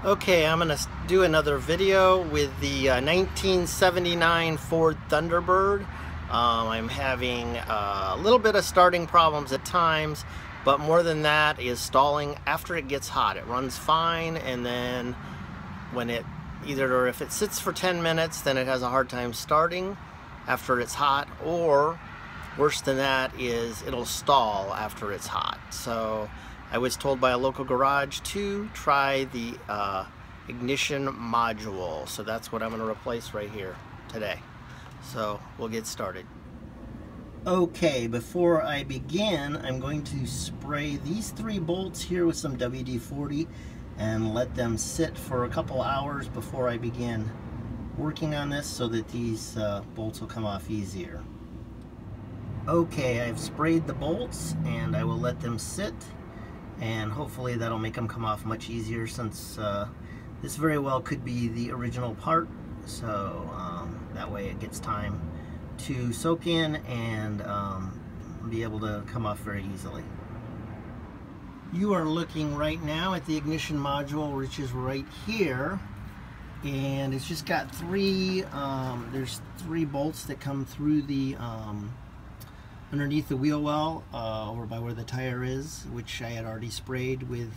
Okay, I'm going to do another video with the 1979 Ford Thunderbird. I'm having a little bit of starting problems at times, but more than that is stalling after it gets hot. It runs fine, and then when it if it sits for 10 minutes, then it has a hard time starting after it's hot, or worse than that is it'll stall after it's hot. So I was told by a local garage to try the ignition module. So that's what I'm going to replace right here today. So we'll get started. Okay, before I begin, I'm going to spray these 3 bolts here with some WD-40 and let them sit for a couple hours before I begin working on this, so that these bolts will come off easier. Okay, I've sprayed the bolts and I will let them sit, and hopefully that'll make them come off much easier, since this very well could be the original part. So that way it gets time to soak in and be able to come off very easily. You are looking right now at the ignition module, which is right here, and it's just got there's 3 bolts that come through the underneath the wheel well, over by where the tire is, which I had already sprayed with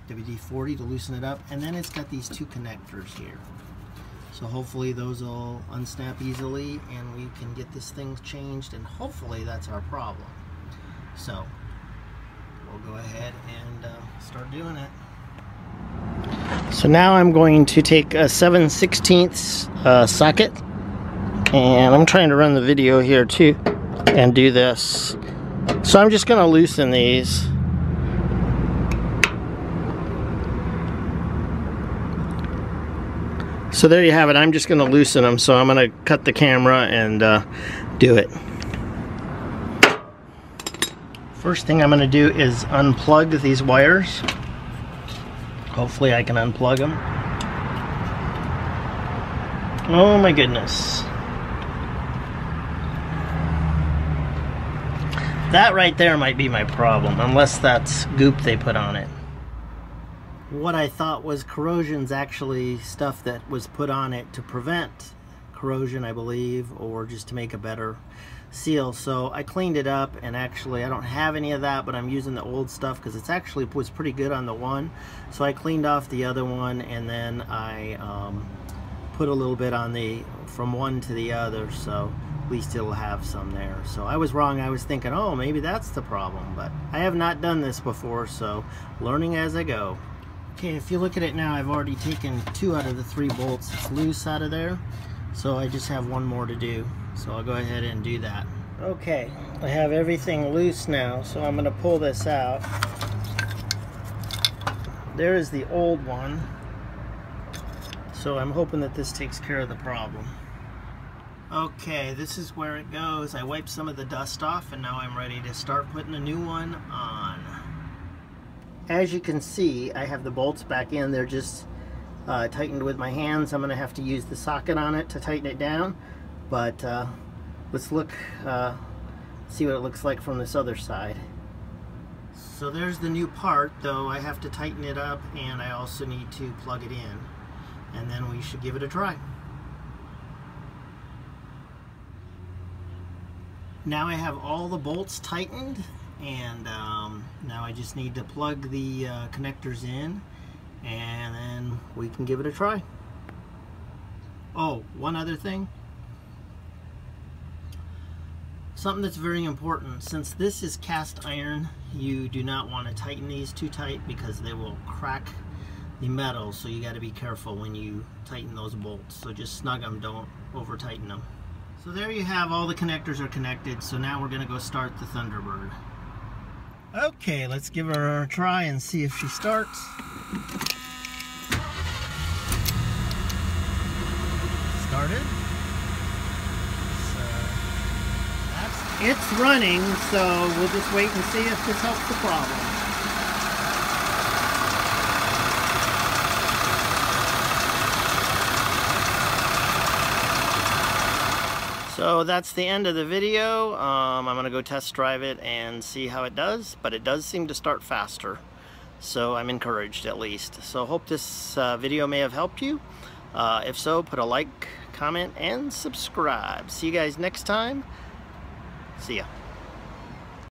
WD-40 to loosen it up, and then it's got these 2 connectors here. So hopefully those will unsnap easily and we can get this thing changed, and hopefully that's our problem. So we'll go ahead and start doing it. So now I'm going to take a 7/16 socket, and I'm trying to run the video here too and do this. So I'm just going to loosen these. So there you have it. I'm just going to loosen them, so I'm going to cut the camera and do it. First thing I'm going to do is unplug these wires. Hopefully I can unplug them. Oh my goodness. That right there might be my problem, unless that's goop they put on it. What I thought was corrosion's actually stuff that was put on it to prevent corrosion, I believe, or just to make a better seal. So I cleaned it up, and actually I don't have any of that, but I'm using the old stuff because it's actually was pretty good on the one. So I cleaned off the other one, and then I put a little bit on from one to the other, so at least it'll have some there. So I was wrong. I was thinking, oh, maybe that's the problem, but I have not done this before, so learning as I go. Okay, if you look at it now, I've already taken 2 out of the 3 bolts. It's loose out of there, so I just have 1 more to do. So I'll go ahead and do that. Okay, I have everything loose now, so I'm going to pull this out. There is the old one, so I'm hoping that this takes care of the problem. Okay, this is where it goes. I wiped some of the dust off, and now I'm ready to start putting a new one on. As you can see, I have the bolts back in. They're just tightened with my hands. I'm going to have to use the socket on it to tighten it down. But let's see what it looks like from this other side. So there's the new part, though I have to tighten it up, and I also need to plug it in. And then we should give it a try. Now I have all the bolts tightened, and now I just need to plug the connectors in, and then we can give it a try. Oh, one other thing. Something that's very important. Since this is cast iron, you do not want to tighten these too tight because they will crack the metal, so you got to be careful when you tighten those bolts. So just snug them, don't over tighten them. So there you have, all the connectors are connected. So now we're going to go start the Thunderbird. Okay, let's give her a try and see if she starts. Started. It's running, so we'll just wait and see if this helps the problem. So that's the end of the video. I'm going to go test drive it and see how it does, but it does seem to start faster. So I'm encouraged at least. So hope this video may have helped you. If so, put a like, comment, and subscribe. See you guys next time. See ya.